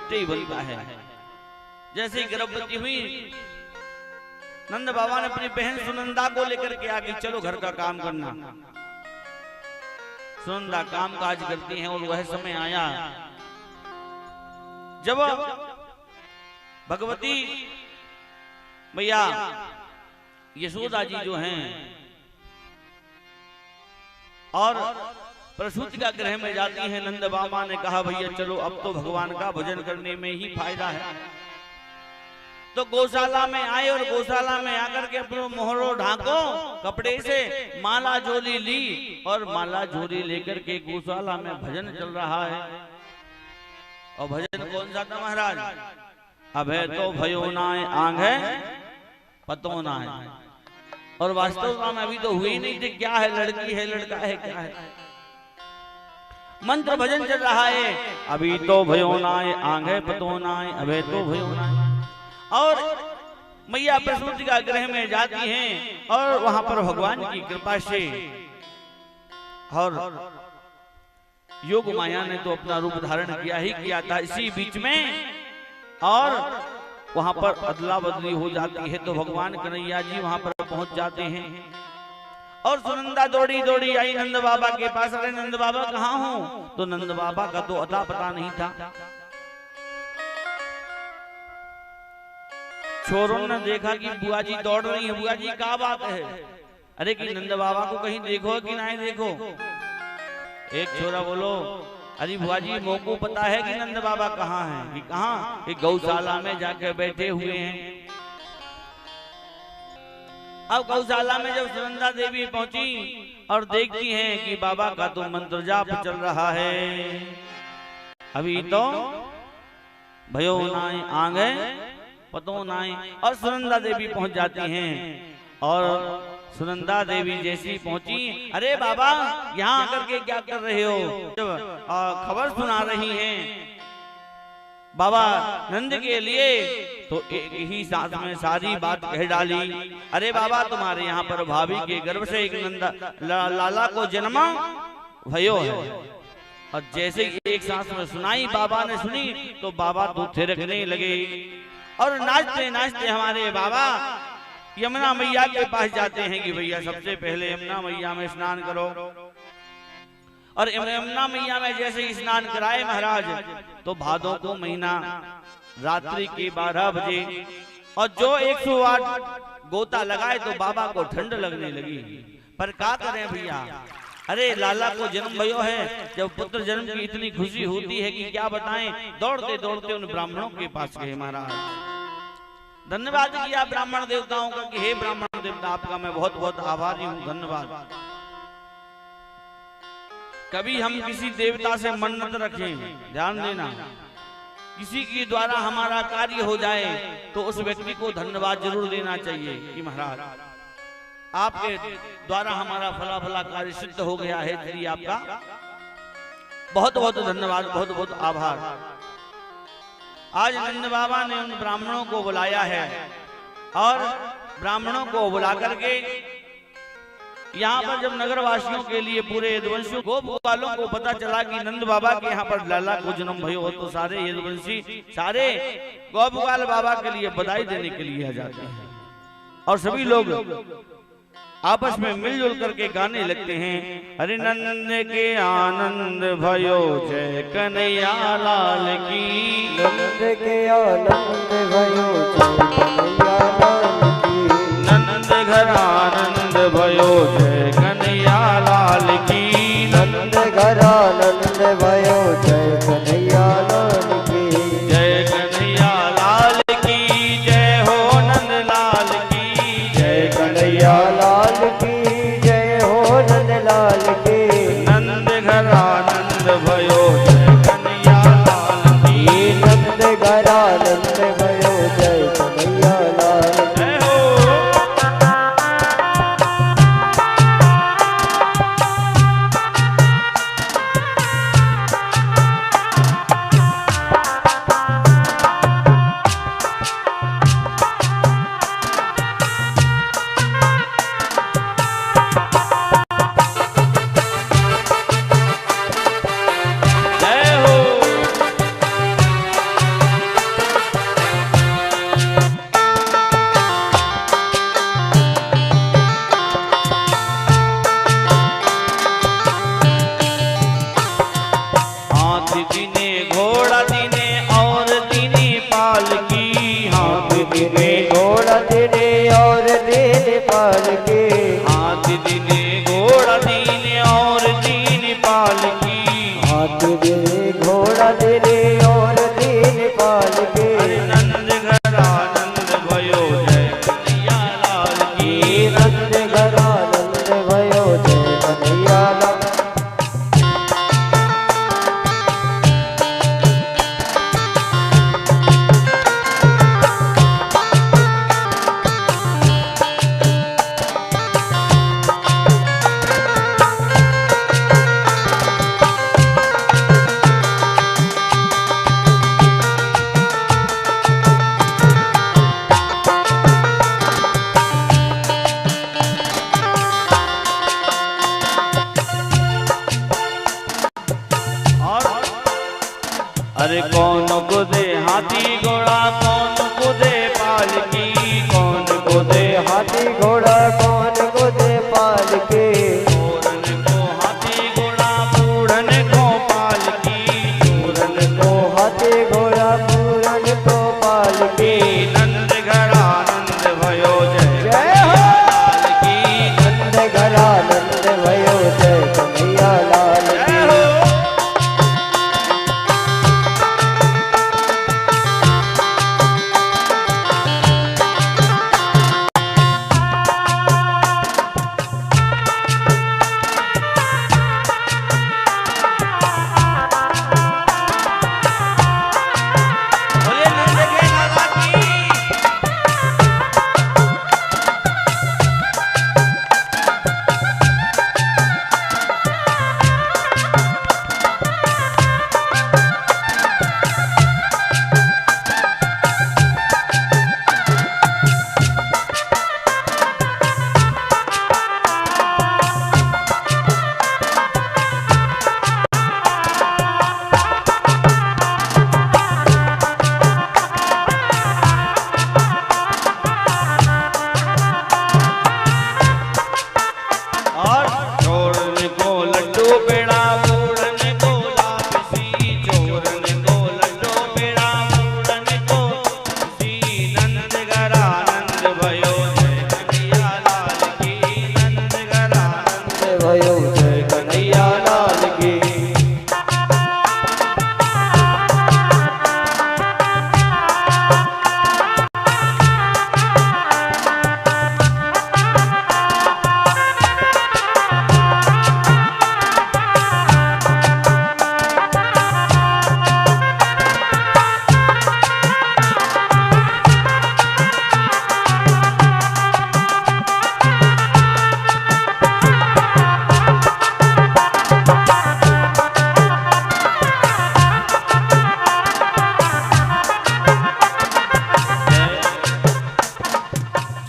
चिट्टे ही बनता है। जैसे ही गर्भवती हुई, नंद बाबा ने अपनी बहन सुनंदा को लेकर के आगे, चलो घर का काम करना। सुनंदा काम काज करती हैं और वह समय आया जब भगवती मैया यशोदा जी जो हैं और प्रसूति का गृह में जाती हैं। नंद बाबा ने कहा भैया चलो अब तो भगवान का भजन करने में ही फायदा है। तो गौशाला में आए और गौशाला में आकर के अपने मोहरो ढाको कपड़े से, माला झोली ली और माला झोली लेकर के गौशाला में भजन चल रहा है। और भजन कौन सा था महाराज? अभे तो भयो नाय आंगे पतो नाय। और वास्तव में अभी तो हुई नहीं थी, क्या है, लड़की है लड़का है क्या है, मंत्र भजन चल रहा है। अभी तो भयो नाय आंगे पतो नाय, अभे तो भयो नाय। और मैया प्रसूति का गृह में जाती हैं और वहां पर भगवान की कृपा से और योग माया ने तो अपना रूप धारण किया ही किया था इसी बीच में, और वहां पर अदला बदली हो जाती है। तो भगवान कन्हैया जी वहां पर पहुंच जाते हैं और सुनंदा दौड़ी दौड़ी आई नंद बाबा के पास। अरे नंद बाबा कहाँ हो? तो नंद बाबा का तो अता पता नहीं था। छोरों ने देखा कि बुआ जी दौड़ रही है। बुआ जी क्या बात है? अरे कि नंद बाबा को कहीं देखो कि नहीं देखो। एक छोरा बोलो अरे बुआ जी मोको पता है कि नंद बाबा कहाँ हैं। कि कहाँ? कि गौशाला में जाकर बैठे हुए हैं। अब गौशाला में जब सुनंदा देवी पहुंची और देखती हैं कि बाबा का तो मंत्र जाप चल रहा है। अभी तो भयो नाय आंगे पतो नाय। और सुनंदा देवी पहुंच जाती हैं और सुनंदा देवी जैसी पहुंची, अरे बाबा यहाँ आकर के क्या कर रहे हो? जब खबर सुना रही हैं बाबा नंद के लिए, तो एक ही सांस में सारी बात कह डाली। अरे बाबा तुम्हारे यहाँ पर भाभी के गर्भ से एक लाला को जन्मा भयो है। और जैसे एक सांस में सुनाई, बाबा ने सुनी तो बाबा तो थिरकने लगे और नाचते नाचते हमारे बाबा यमुना मैया के पास जाते हैं कि भैया सबसे पहले यमुना मैया में स्नान करो। और यमुना मैया में जैसे ही स्नान कराए महाराज, तो भादों को महीना रात्रि के 12 बजे और जो 108 गोता लगाए तो बाबा को ठंड लगने लगी। पर क्या करें भैया, अरे लाला को जन्म भयो है। जब पुत्र जन्म की इतनी खुशी होती है कि क्या बताएं। दौड़ते दौड़ते उन ब्राह्मणों के पास गए महाराज। धन्यवाद किया ब्राह्मण देवताओं का कि हे ब्राह्मण देवता आपका मैं बहुत बहुत आभारी हूँ, धन्यवाद। कभी हम किसी देवता से मन्नत रखें, ध्यान देना, किसी के द्वारा हमारा कार्य हो जाए तो उस व्यक्ति को धन्यवाद जरूर देना चाहिए कि महाराज आपके द्वारा हमारा फला फला कार्य सिद्ध हो गया है, इसलिए आपका बहुत बहुत धन्यवाद, बहुत बहुत आभार। आज नंद बाबा ने उन ब्राह्मणों को बुलाया है और ब्राह्मणों को बुला करके यहाँ पर जब नगर वासियों के लिए पूरे यदुवंशियों गोपवालों को पता चला कि नंद बाबा के यहाँ पर लाला को जन्म भयो हो, तो सारे यदुवंशी सारे गोपवाल बाबा के लिए बधाई देने के लिए आ जाते हैं और सभी लोग आपस में मिलजुल करके गाने लगते हैं। हरि नंद के आनंद भयो जय कन्हैया लाल की, नंद के आनंद भयो जय कन्हैया लाल की, नंद घर आनंद भयो जय कन्हैया लाल की, नंद घर आनंद भयो जय कन्हैया लाल की, जय कन्हैया लाल की जय हो नंद लाल की, जय कन्हैया लाल की जय हो नंद लाल की, नंद घर आनंद भयो जय कन्हैया लाल की, नंद घर आनंद भयो जय कन्हैया लाल की। जय हो। जय हो। कौन कूदे हाथी घोड़ा, कौन कूदे पालकी, कौन कूदे हाथी घोड़ा, कौन कूदे पालकी। पूरन को हाथी घोड़ा, पूरन को पालकी, पूरन को हाथी घोड़ा, पूरन को पालकी। नंद घरा नंद भयो जय जय हो। लाल की, नंद घरा नंद भयो जय कन्हैया लाल की। जय हो। बोलिए नंद के लाला की। और चोरन को लड्डू पेड़ा, पूरन को लापसी, चोरन को लड्डू पेड़ा, पूरन को लापसी। नंद घरा नंद भयो जय कन्हैया लाल की, नंद घरा नंद भयो जय कन्हैया लाल की।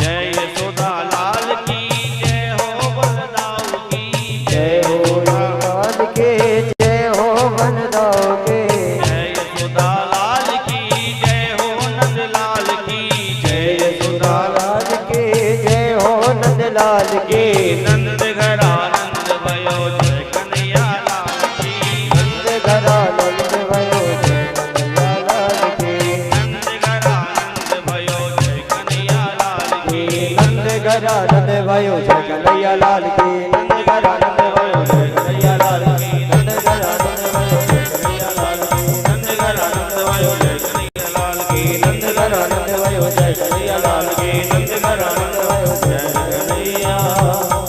जय यशोदा लाल की, जय हो बलदाऊ की, जय हो लाल के, जय हो बनदाओ के। जय यशोदा लाल की, जय हो नंद लाल की, जय यशोदा लाल के, जय हो नंद लाल के। नंद घरा नंद भयो जय कन्हैया लाल की, नंद घरा नंद भयो जय कन्हैया लाल के। नंद घरा नंद भयो जय कन्हैया लाल की, नंद घरा नंद भयो जय कन्हैया लाल की। नंद घरा नंद भयो जय कन्हैया लाल की। नंद घरा नंद भयो जय कन्हैया लाल की। नंद घरा नंद भयो जय कन्हैया लाल की, नंद घरा नंद भयो जय कन्हैया लाल की। नंद घरा नंद भयो जय कन्हैया लाल की।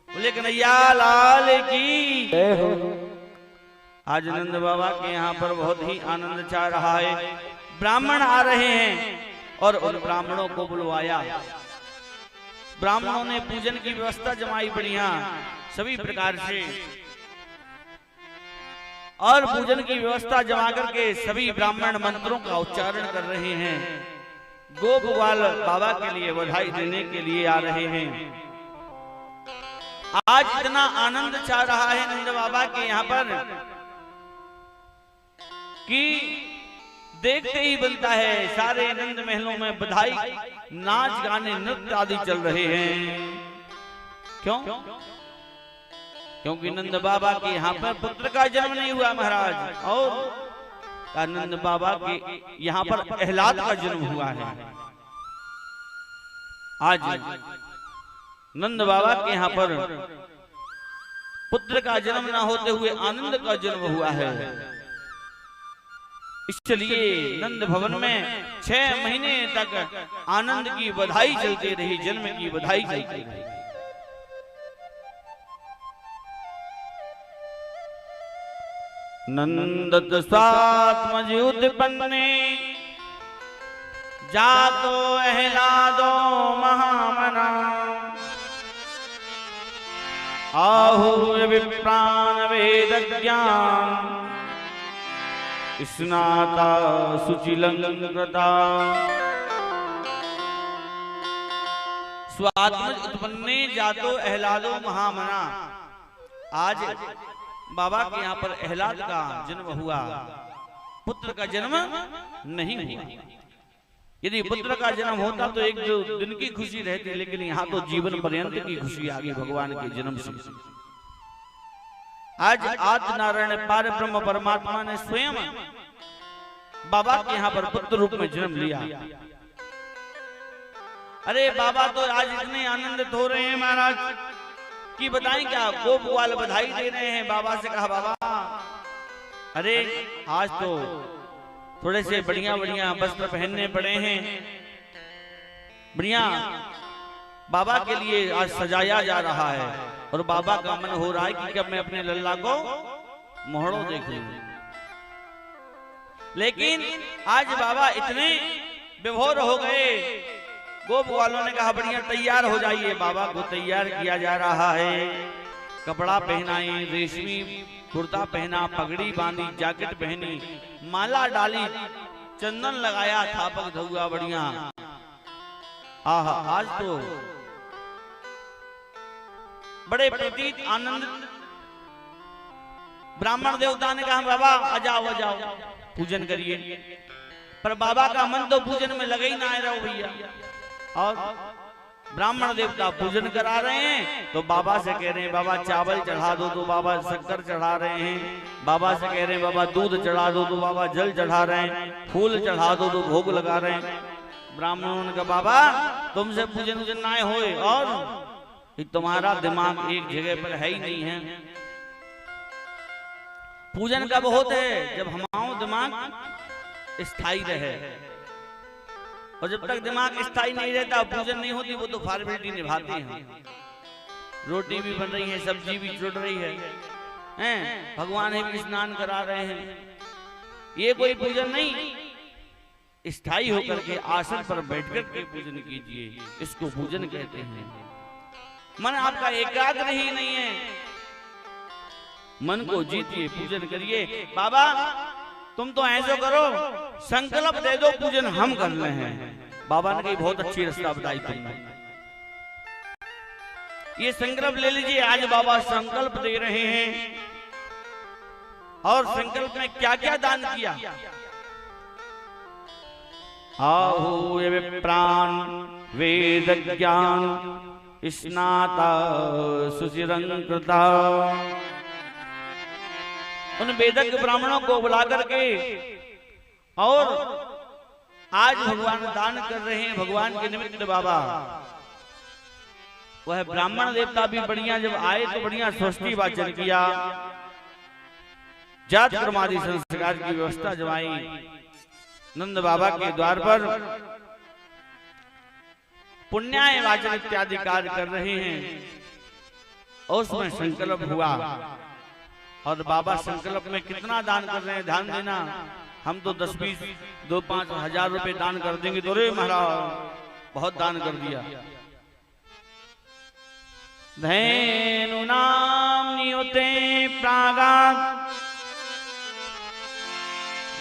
बोले कन्हैया लाल की। जय हो। आज नंद बाबा के यहाँ पर बहुत ही आनंद छा रहा है। ब्राह्मण आ रहे हैं और उन ब्राह्मणों को बुलवाया। ब्राह्मणों ने पूजन की व्यवस्था जमाई बढ़िया सभी प्रकार से, और पूजन की व्यवस्था जमा करके सभी ब्राह्मण मंत्रों का उच्चारण कर रहे हैं। गोप ग्वाल बाबा के लिए बधाई देने के लिए आ रहे हैं। आज इतना आनंद छा रहा है नंद बाबा के यहाँ पर कि देखते ही बनता है। सारे नंद महलों में बधाई, नाच गाने, नृत्य आदि चल रहे हैं। क्यों? क्योंकि नंद बाबा के यहाँ पर पुत्र का जन्म नहीं हुआ महाराज, और नंद बाबा के यहाँ पर अहलाद का जन्म हुआ है। आज नंद बाबा के यहाँ पर पुत्र का जन्म न होते हुए आनंद का जन्म हुआ है। इसलिए नंद भवन में 6 महीने तक आनंद की बधाई चलती रही, जन्म की बधाई चलती रही। नंदत स्वात्मज उत्पन्ने जातो अहलादो महामना आहुर्विप्रान वेद ज्ञान स्नाता शुचिलंकृता। स्वात्मज उत्पन्ने जातो अहलादो महामना। आज बाबा के यहाँ पर अहलाद का जन्म हुआ, पुत्र का जन्म नहीं हुआ। यदि पुत्र का जन्म होता तो एक दो दिन की खुशी रहती, लेकिन यहाँ तो जीवन पर्यंत की खुशी आ गई भगवान के जन्म से। आज आदि नारायण पार ब्रह्म परमात्मा ने स्वयं बाबा के यहाँ पर पुत्र रूप में जन्म लिया। अरे बाबा तो आज इतने आनंदित हो रहे हैं महाराज कि बताएं क्या, गोप ग्वाल बधाई दे रहे हैं। बाबा से कहा, बाबा अरे आज तो थोड़े से बढ़िया बढ़िया वस्त्र पहनने पड़े हैं, बढ़िया बाबा के लिए आज सजाया जा रहा है। और बाबा का मन हो रहा है कि कब मैं अपने लल्ला को मोहड़ो देखूं। लेकिन आज बाबा इतने विभोर हो गए, गोप वालों ने कहा बढ़िया तैयार हो जाइए। बाबा को तैयार किया जा रहा है, कपड़ा पहनाए, रेशमी कुर्ता पहना, पगड़ी बांधी, जैकेट पहनी, माला डाली, चंदन लगाया, थापक धुआ बढ़िया। आह, आज तो बड़े प्रतीत आनंद। ब्राह्मण देवता ने कहा बाबा आ जाओ पूजन करिए, पर बाबा का मन तो पूजन में लगे ही ना रहो भैया। और ब्राह्मण देवता पूजन करा रहे हैं तो बाबा से कह रहे हैं बाबा चावल चढ़ा दो, तो बाबा शक्कर चढ़ा रहे हैं। बाबा से कह रहे हैं बाबा दूध चढ़ा दो, तो बाबा जल चढ़ा रहे हैं। फूल चढ़ा दो तो भोग लगा रहे हैं। ब्राह्मणों ने कहा बाबा तुमसे पूजन उजन ना होए, और तुम्हारा दिमाग एक जगह पर है ही नहीं है। पूजन कब होते है? जब हमारा दिमाग स्थायी रहे, और जब तक दिमाग स्थायी नहीं रहता पूजन नहीं होती। वो तो फॉर्मेलिटी निभाते हैं, रोटी भी बन रही है, सब्जी भी चुड़ रही है, भगवान भी स्नान करा रहे हैं। ये कोई पूजन नहीं। स्थायी होकर के आसन पर बैठकर के पूजन कीजिए, इसको पूजन कहते हैं। मन आपका एकाग्र ही नहीं है, मन को जीतिए, पूजन करिए। बाबा तुम तो ऐसा करो, संकल्प दे दो पूजन हम कर रहे हैं। बाबा ने कही बहुत अच्छी रास्ता बताई तुमने, ये संकल्प ले लीजिए। आज बाबा संकल्प दे रहे हैं, और संकल्प में क्या क्या दान किया। आहु प्राण वेद ज्ञान स्नाता सुचिरं कृता। उन वेदज्ञ ब्राह्मणों को बुला करके और आज भगवान दान कर रहे हैं भगवान के निमित्त। बाबा वह ब्राह्मण देवता भी बढ़िया जब आए तो बढ़िया स्वस्ति वाचन किया, जात कर्मादि संस्कार की व्यवस्था जब आई, नंद बाबा के द्वार पर पुण्याय वाचन इत्यादि कार्य कर रहे हैं। और उसमें संकल्प हुआ, और बाबा संकल्प में कितना दान कर रहे हैं, ध्यान देना। हम तो 10-20 2-5 हजार रुपए दान कर देंगे तो रे महाराज बहुत दान कर दिया। धैनु नाम नियुते प्रागात्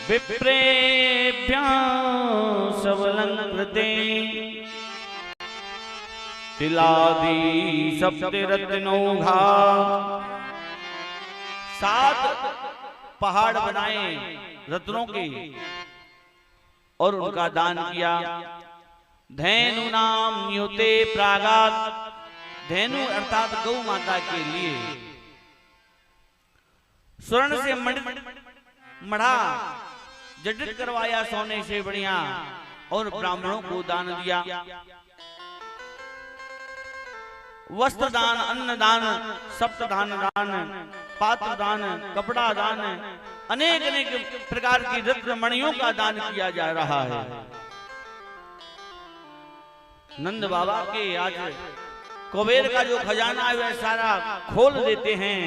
विप्रेभ्यः सबलंकृते तिलादी सप्तरत्नौघा। 7 पहाड़ बनाए रत्नों के और उनका दान किया। धैनु नाम नियुते प्रागात्, धैनु अर्थात गौ माता के लिए स्वर्ण से मढ़ा जडित करवाया सोने से बढ़िया, और ब्राह्मणों को दान दिया। वस्त्र दान, अन्न दान, सप्तधान दान, पात्र दान, कपड़ा दान, अनेक अनेक प्रकार की रत्न मणियों का दान किया जा रहा है। नंद बाबा के आज कुबेर का जो खजाना है वह सारा खोल देते हैं,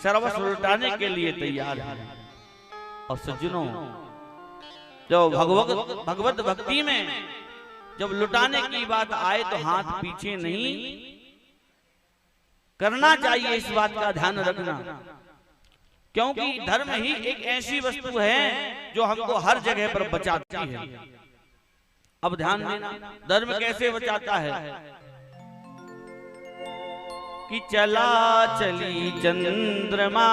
सर्वस्व लुटाने के लिए तैयार है। और सज्जनों जो भगवत भक्ति में जब लुटाने की बात आए तो हाथ पीछे नहीं करना चाहिए, इस बात का ध्यान रखना। क्योंकि धर्म ही एक ऐसी वस्तु है जो हमको हर जगह पर बचाती है। अब ध्यान देना, धर्म कैसे बचाता है कि चला चली चंद्रमा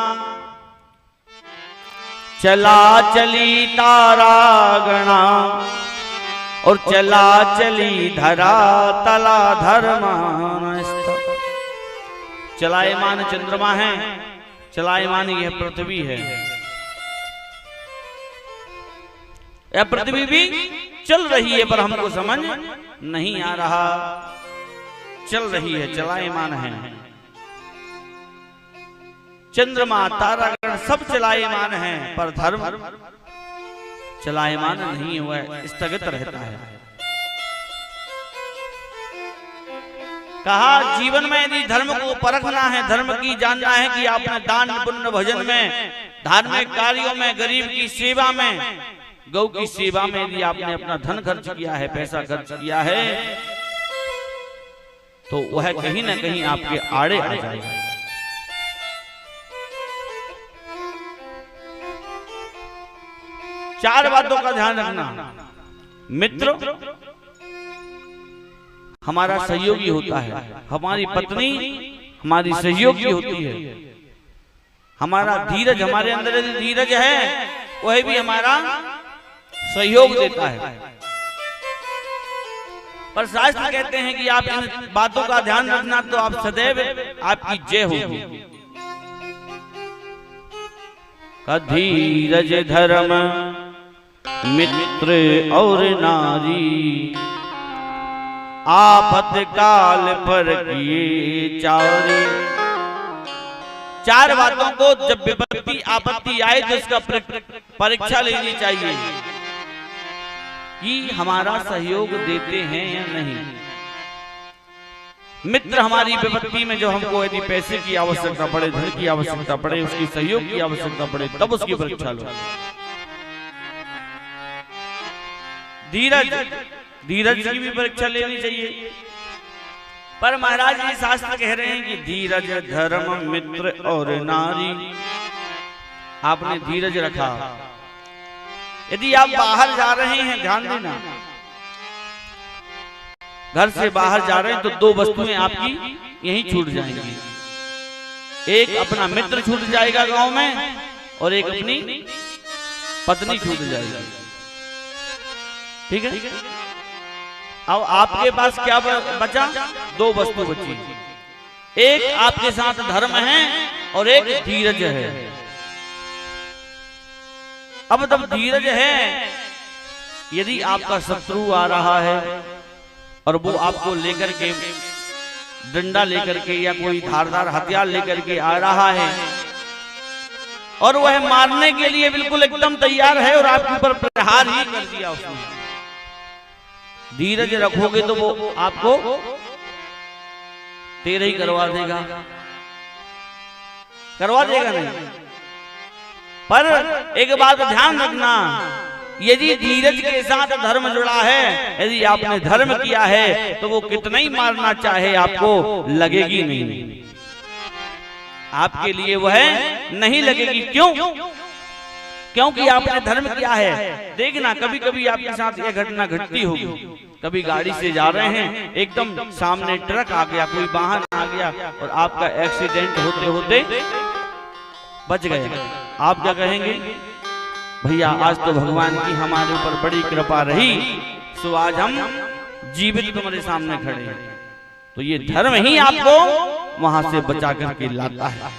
चला चली तारा गणा और चला चली धरा तला धर्मान। चलायमान चंद्रमा है, चलायमान यह पृथ्वी है। यह पृथ्वी भी चल रही है पर हमको समझ नहीं आ रहा। चल रही है, चलायमान है। चंद्रमा तारागण सब चलायमान है पर धर्म चलायमान नहीं हुआ, स्थगित रहता है। कहा जीवन में यदि धर्म को परखना है, धर्म की जानना है कि आपने दान पुण्य भजन में, धार्मिक कार्यों में, गरीब की सेवा में, गौ की सेवा में यदि आपने अपना धन खर्च किया है, पैसा खर्च किया है, तो वह कहीं ना कहीं आपके आड़े आ जाएगा। चार बातों का ध्यान रखना। मित्र हमारा सहयोगी होता है, हमारी पत्नी हमारी सहयोगी होती है, हमारा धीरज, हमारे अंदर यदि धीरज है वह भी हमारा सहयोग देता है। पर शास्त्र कहते हैं कि आप इन बातों का ध्यान रखना तो आप सदैव आपकी जय होगी। धीरज धर्म मित्र और नारी, आफत काल पर किए चारी। चार बातों को जब विपत्ति आपत्ति आए तो इसका परीक्षा लेनी चाहिए कि हमारा सहयोग देते हैं या नहीं। मित्र हमारी विपत्ति में जो हमको यदि पैसे की आवश्यकता पड़े, धन की आवश्यकता पड़े, उसकी सहयोग की आवश्यकता पड़े, तब उसकी परीक्षा लो। धीरज, धीरज की भी परीक्षा लेनी चाहिए। पर महाराज जी शास्त्र कह रहे हैं कि धीरज धर्म मित्र और नारी। आपने धीरज रखा। यदि आप बाहर जा रहे हैं, ध्यान देना, घर से बाहर जा रहे हैं तो दो वस्तुएं आपकी यहीं छूट जाएंगी। एक अपना मित्र छूट जाएगा गांव में और एक अपनी पत्नी छूट जाएगी। ठीक है? अब आपके पास क्या बचा? दो वस्तु बची। एक आपके साथ धर्म है और एक धीरज है। अब तब धीरज है, यदि आपका शत्रु आ रहा है और वो आपको लेकर के डंडा लेकर के या कोई धारदार हथियार लेकर के आ रहा है और वह मारने के लिए बिल्कुल एकदम तैयार है और आपके ऊपर प्रहार ही कर दिया उसने, धीरज रखोगे तो वो आपको तेरे ही करवा देगा, करवा देगा नहीं। पर एक बात ध्यान रखना, यदि धीरज के साथ धर्म जुड़ा है, यदि आपने धर्म किया है तो वो कितना ही मारना चाहे आपको लगेगी नहीं, आपके लिए वह नहीं लगेगी। क्यों? क्योंकि आपने धर्म किया है। देखना कभी कभी आपके साथ यह घटना घटती होगी, कभी गाड़ी से जा रहे हैं, एकदम सामने ट्रक आ गया, कोई वाहन आ गया और आपका एक्सीडेंट होते होते बच गए। आप क्या कहेंगे? भैया आज तो भगवान की हमारे ऊपर बड़ी कृपा रही, सो आज हम जीवित तुम्हारे सामने खड़े हैं। तो ये धर्म ही आपको वहां से बचा करके लाता है।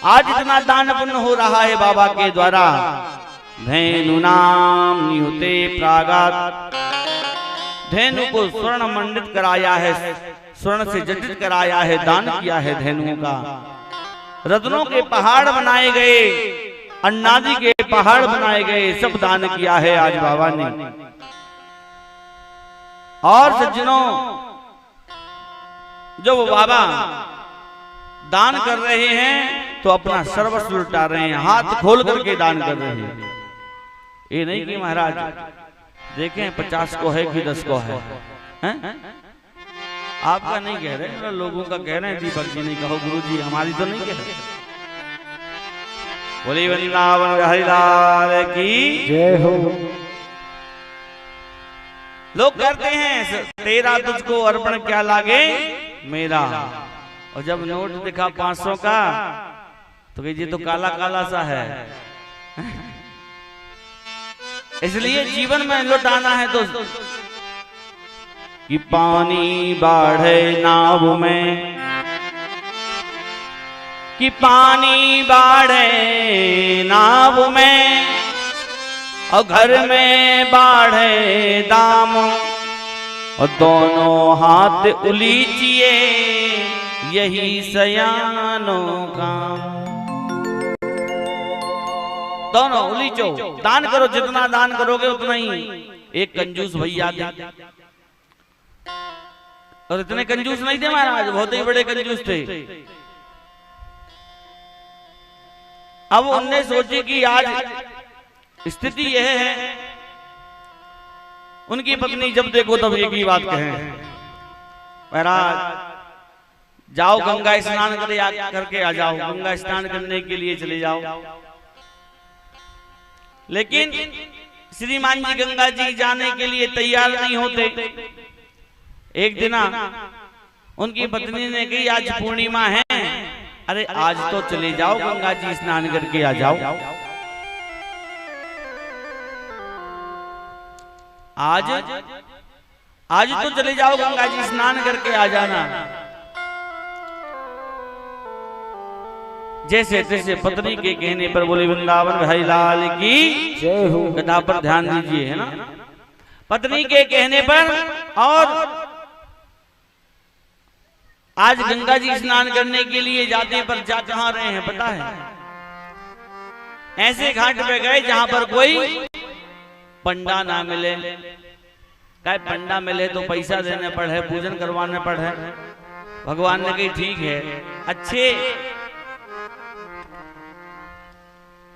आज इतना दान पुण्य हो रहा है बाबा के द्वारा। धेनु नाम निहुते प्रागात, धेनु को स्वर्ण मंडित कराया है, स्वर्ण से जटित कराया है, दान किया है धेनुओं का। रत्नों के पहाड़ बनाए गए, अन्नादि के पहाड़ बनाए गए, सब दान किया है आज बाबा ने। और सज्जनों, जब बाबा दान कर रहे हैं तो अपना सर्वस्व लुटा रहे हैं, हाथ खोल करके दान कर रहे हैं। ये नहीं कि महाराज देखें 50 को है कि 10 को है, आपका नहीं कह रहे, लोगों का कह रहे हैं। दीपक जी नहीं कहो गुरु जी, हमारी तो नहीं कह रहे। बोले वृंदावन हरिलाल की जय हो। लोग कहते हैं तेरा तुझको अर्पण क्या लागे मेरा, और जब नोट दिखा 500 का तो ये तो काला काला सा है, इसलिए जीवन में लौटाना है तो कि पानी बाढ़े नाव में, कि पानी बाढ़े नाव में और घर में बाढ़े दाम, और दोनों हाथ उलीचिए यही सयानों का। दोनों उलीचो, दान करो, जितना दान करोगे उतना ही। एक कंजूस भैया थे और इतने कंजूस नहीं थे महाराज, बहुत ही बड़े कंजूस थे। अब उनने सोची कि आज स्थिति यह है, उनकी पत्नी जब देखो तब एक ही बात कहे, महाराज जाओ गंगा स्नान करके आ जाओ, गंगा स्नान करने के लिए चले जाओ। लेकिन श्रीमान जी गंगा जी जाने के लिए तैयार नहीं होते। एक दिन उनकी पत्नी ने कही आज पूर्णिमा है, अरे आज तो चले जाओ गंगा जी स्नान करके आ जाओ। आज तो चले जाओ गंगा जी स्नान करके आ जाना। जैसे तैसे पत्नी के कहने पर बोले वृंदावन भाई लाल की जय हो। कथा पर ध्यान दीजिए, है ना। पत्नी के कहने पर और आज गंगा जी स्नान करने के लिए जाते, पर जा कहां रहे हैं पता है? ऐसे घाट पे गए जहां पर कोई पंडा ना मिले। क्या पंडा मिले तो पैसा देने पड़े, पूजन करवाने पड़े। भगवान ने कही ठीक है, अच्छे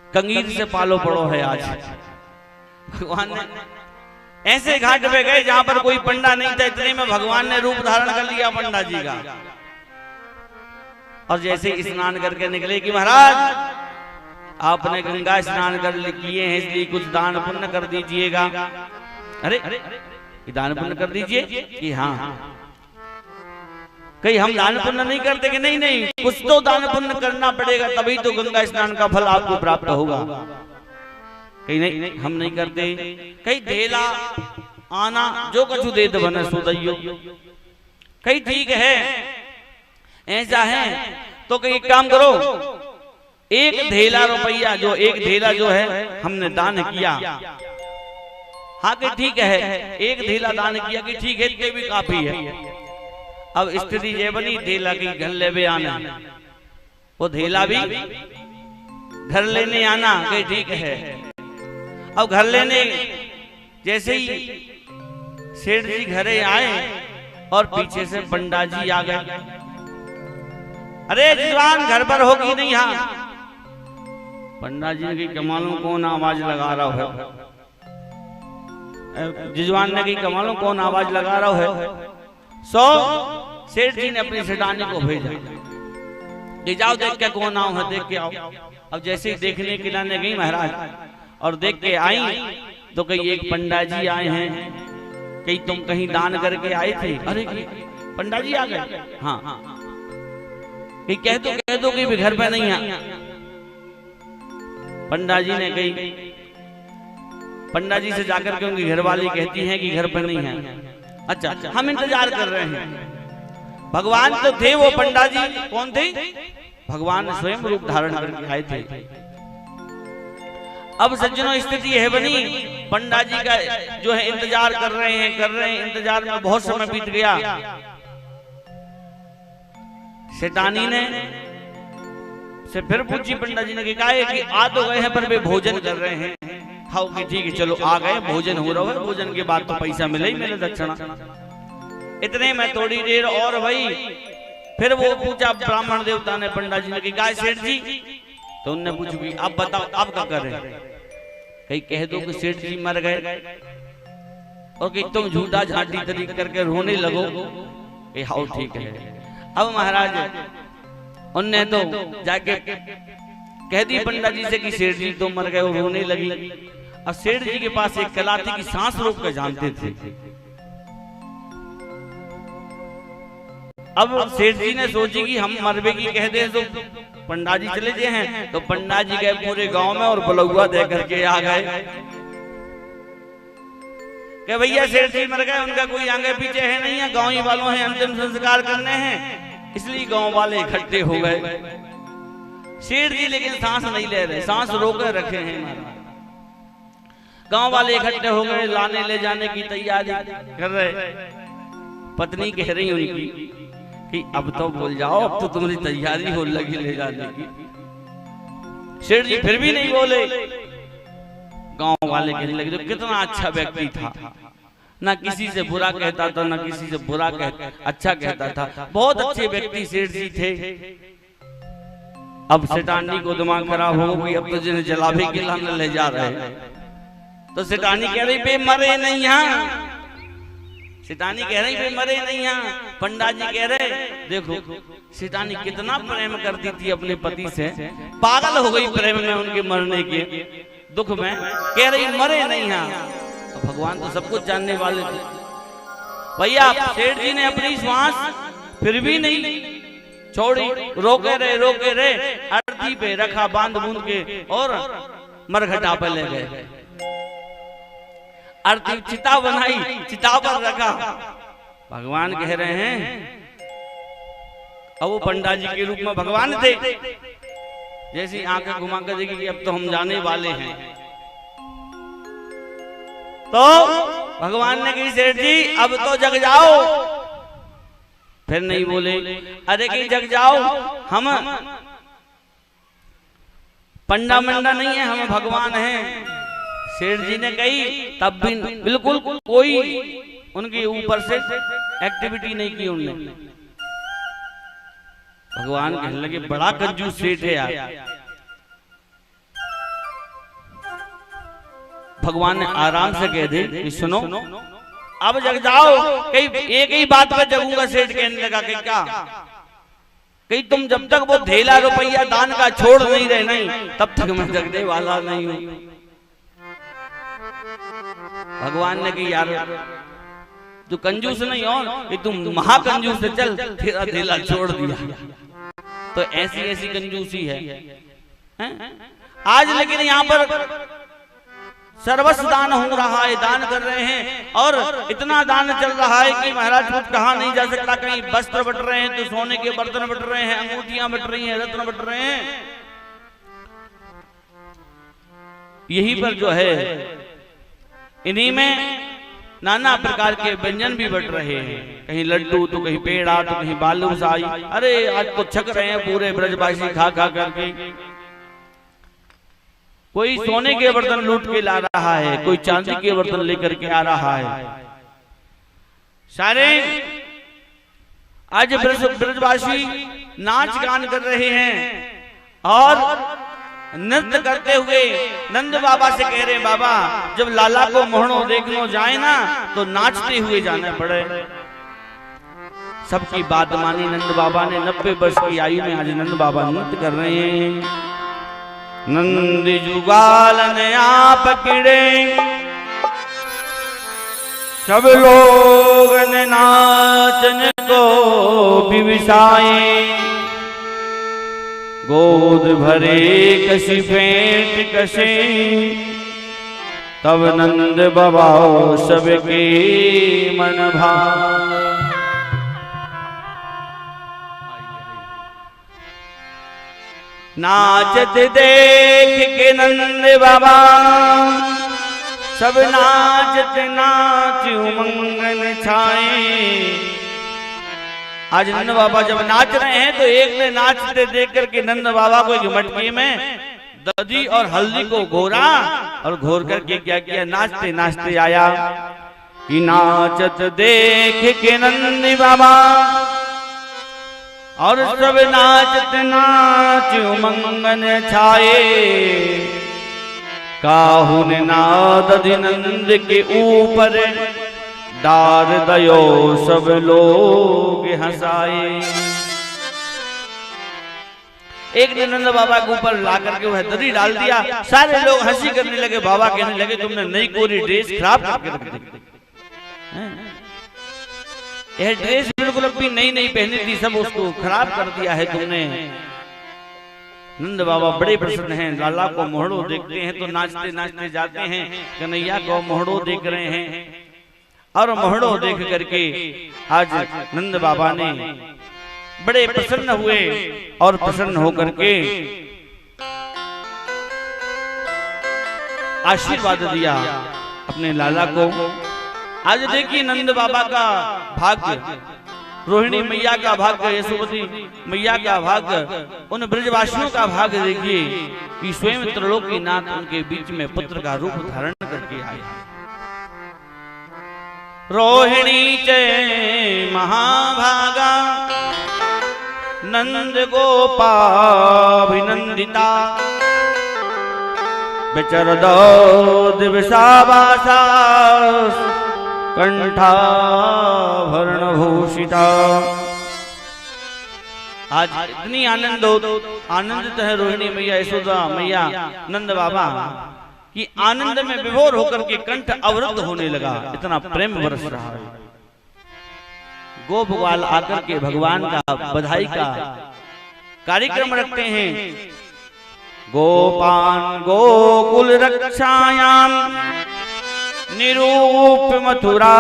कंगीर से पालो पड़ो है आज। भगवान ने ऐसे घाट पे गए जहां पर कोई पंडा नहीं था, इतने में भगवान ने रूप धारण कर लिया पंडा जी का। और जैसे स्नान करके निकले कि महाराज आपने गंगा स्नान कर किए हैं, इसलिए कुछ दान पुण्य कर दीजिएगा। अरे दान पुण्य कर दीजिए कि हाँ। कहीं हम दान पुण्य नहीं करते कि नहीं नहीं, कुछ तो दान पुण्य करना पड़ेगा, तभी तो गंगा स्नान का फल आपको प्राप्त होगा। कहीं नहीं हम नहीं करते। कहीं धेला आना जो कछु दे बने सुदैयो। कहीं ठीक है, ऐसा है तो कहीं काम करो, एक धेला रुपया जो है हमने दान किया। हाँ कि ठीक है, एक धेला दान किया कि ठीक है, ये भी काफी है। अब स्थिति ये बनी धेला की घर ले आना, वो धेला भी घर लेने आना कि ठीक है। अब घर लेने जैसे ही सेठ जी घरे आए और पीछे से पंडा जी आ गए। अरे जिजवान घर पर होगी नहीं? हाँ। पंडा जी ने कही कमालों कौन आवाज लगा रहा है? जिजवान ने कही कमालों कौन आवाज लगा रहा है? सेठ जी ने अपनी सेठानी को भेजा कि जाओ देख के कौन आओ है, देख के आओ। अब जैसे ही देखने के लाने गई महाराज और देख के आई तो कहीं एक पंडा जी आए हैं, कहीं तुम कहीं दान करके आए थे? अरे पंडा जी आ गए? हाँ। कहीं कह दो कि घर पे नहीं है। पंडा जी ने कही, पंडा जी से जाकर के उनकी घरवाली कहती है कि घर पे नहीं है। अच्छा हम इंतजार कर रहे हैं। भगवान तो थे वो पंडा जी, कौन थे? भगवान स्वयं रूप धारण करके आए थे। अब सज्जनों स्थिति यह बनी, पंडा जी का जो है इंतजार कर रहे हैं, इंतजार में बहुत समय बीत गया। सेठानी ने से फिर पूछी पंडा जी ने कि आ तो गए हैं पर वे भोजन कर रहे हैं। हाँ कि ठीक है चलो आ गए, भोजन हो रहा है, भोजन के बाद तो पैसा मिले ही मिले दक्षिणा। इतने में थोड़ी देर और भाई फिर वो पूछा ब्राह्मण देवता ने पंडा जी ने कि गाय सेठ जी, तो उनने पूछा कि अब बताओ आप क्या कर रहे हैं? कहीं कह दो कि सेठ जी मर गए और कि तुम झूठा झांटी तरीके करके रोने लगो। हाँ ठीक है। अब महाराज उनने तो जाके कह दी पंडा जी से कि सेठ जी तो मर गए और रोने लगी। अब सेठ जी के पास एक कला थी कि सांस रोक कर जानते थे। अब सेठ जी ने सोची कि हम मरबे की कह दे तो पंडा जी चले गए हैं। तो पंडा जी गए पूरे गांव में और बलौआ दे करके आ गए कि भैया सेठ जी मर गए, उनका कोई आगे पीछे है नहीं है, गांव ही वालों हैं, अंतिम संस्कार करने हैं, इसलिए गांव वाले इकट्ठे हो गए। सेठ जी लेकिन सांस नहीं ले रहे, सांस रोके रखे हैं। गांव वाले इकट्ठे हो गए, लाने ले जाने की तैयारी कर रहे। पत्नी कह रही उनकी कि अब तो बोल जाओ, अब तो तुम्हारी तैयारी हो लगी ले जाने की। सेठ जी फिर भी नहीं बोले। गांव वाले कहने लगे तो कितना अच्छा व्यक्ति था, ना किसी से बुरा कहता था, ना किसी से बुरा अच्छा कहता था, बहुत अच्छे व्यक्ति सेठ जी थे। अब सेठानी को दिमाग खराब हो गई, अब तो जिन्हें जलावे के लाने ले जा रहे। तो सेठानी कह रही पे मरे नहीं यहाँ, सेठानी कह रही पे मरे नहीं यहाँ। पंडा जी कह रहे देखो सेठानी कितना प्रेम करती थी अपने पति से, पागल हो गई प्रेम में उनके मरने के दुख में, कह रही मरे नहीं यहाँ। तो भगवान तो सब कुछ जानने वाले थे। भैया सेठ जी ने अपनी श्वास फिर भी नहीं छोड़ी, रोके रहे, अर्थी पे रखा बांध बूंद के और मरघटा पे ले गए। अर्थी चिता बनाई, चिता पर रखा। भगवान कह रहे हैं, अब वो पंडा जी के रूप में भगवान थे। जैसी आंखें घुमा कर देखी कि अब तो हम जाने वाले हैं। तो भगवान ने कही सेठ जी अब तो जग जाओ। फिर नहीं बोले, अरे कि जग जाओ, हम पंडा मंडा नहीं है, हम भगवान हैं। सेठ जी ने कही तब भी बिल्कुल कोई उनके ऊपर से एक्टिविटी नहीं की उन्होंने। भगवान कहने लगे बड़ा कंजूस सेठ है यार। भगवान ने आराम से कह दे कि सुनो अब जग जाओ। कहीं एक ही बात पर जगूंगा। सेठ कहने लगा कि क्या, कहीं तुम जब तक वो धेला रुपया दान का छोड़ नहीं रहे नहीं तब तक मैं जगने वाला नहीं हूं। भगवान ने कहा यार तू कंजूस नहीं हो कि तुम महाकंजूस से चल, तेरा धेला छोड़ दिया। तो ऐसी ऐसी कंजूसी है आज। लेकिन यहाँ पर सर्वस्व दान हो रहा है, दान कर रहे हैं और इतना दान चल रहा है कि महाराज कुछ कहा नहीं जा सकता। कहीं वस्त्र बट रहे हैं तो सोने के बर्तन बट रहे हैं, अंगूठियां बट रही हैं, रत्न बट रहे हैं। यही पर जो है इन्हीं में नाना प्रकार के व्यंजन भी बट रहे हैं। कहीं लड्डू तो कहीं पेड़ा तो कहीं बालूशाही। अरे आज तो छक रहे हैं पूरे ब्रजवासी खा खा करके। कोई सोने के बर्तन लूट के ला रहा है, कोई चांदी के बर्तन लेकर के आ रहा है। सारे आज ब्रजवासी नाच गान कर रहे हैं और नृत्य करते हुए नंद बाबा से कह रहे हैं बाबा जब लाला को मोहनो देखने जाए ना तो नाचते हुए जाना पड़े। सबकी बात मानी नंद बाबा ने। 90 वर्ष की आयु में आज नंद बाबा नृत्य कर रहे हैं। नंद जुगाल ने आप पकड़े सब लोग ने नाचन को बिविसाए। गोद भरे कसी फेंट कसे तब नंद बाबा सबके मन भाए। नाचत देख के नंद बाबा सब नाचत नाच उमंगन छाए। आज नंद बाबा जब नाच रहे हैं तो एक ने नाचते देख करके नंद बाबा को एक मटकी में दधी और हल्दी को घोरा और घोर करके क्या किया, नाचते नाचते आया कि नाचत देख के नंद बाबा और सब नाचत नाच उमंगन छाए। काहुन नाद नंद के ऊपर डार दयो सब लोग हंसाए। एक ने नंद बाबा के ऊपर ला करके वह दरी डाल दिया। सारे लोग हंसी करने लगे। बाबा कहने लगे तुमने नई कोरी ड्रेस खराब करके रख दी। यह ड्रेस बिल्कुल अपनी नई नई पहनी थी, सब उसको खराब कर दिया है तुमने। नंद बाबा बड़े प्रसन्न हैं, लाला को मोहड़ो देखते हैं तो नाचते नाचते जाते हैं, कन्हैया को मोहड़ो देख रहे हैं। और मोहड़ो देख करके आज नंद बाबा ने बड़े प्रसन्न हुए और प्रसन्न होकर के आशीर्वाद दिया अपने लाला को। आज देखिए नंद बाबा का भाग्य, रोहिणी मैया का भाग्य, यशोमती मैया का भाग्य, उन ब्रजवासियों का भाग्य देखिए कि स्वयं त्रिलोकीनाथ उनके बीच में पुत्र का रूप धारण करके आए। रोहिणी चे महाभागा नंद गोपाभिनंदिता विचरदो दिवसावासा कंठाभरण भूषिता। आज इतनी आनंदित है रोहिणी मैया, यशोदा मैया, नंद बाबा कि आनंद में विभोर होकर के कंठ अवरुद्ध होने लगा, इतना प्रेम बरस रहा है। गोपवाल आकर के भगवान का बधाई का कार्यक्रम रखते हैं। गोपान गोकुल रक्षायाम निरूप मथुरा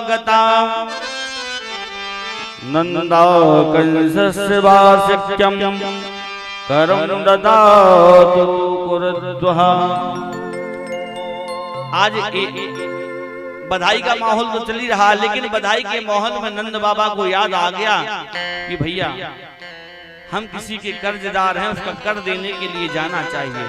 गता नंदा कंसस्य वार्षिक्यम करम ददातु कुरुद्वः। आज बधाई का माहौल तो चल ही रहा, लेकिन बधाई के माहौल में नंद बाबा को याद आ गया कि भैया हम किसी के कर्जदार हैं, उसका कर देने के लिए जाना चाहिए।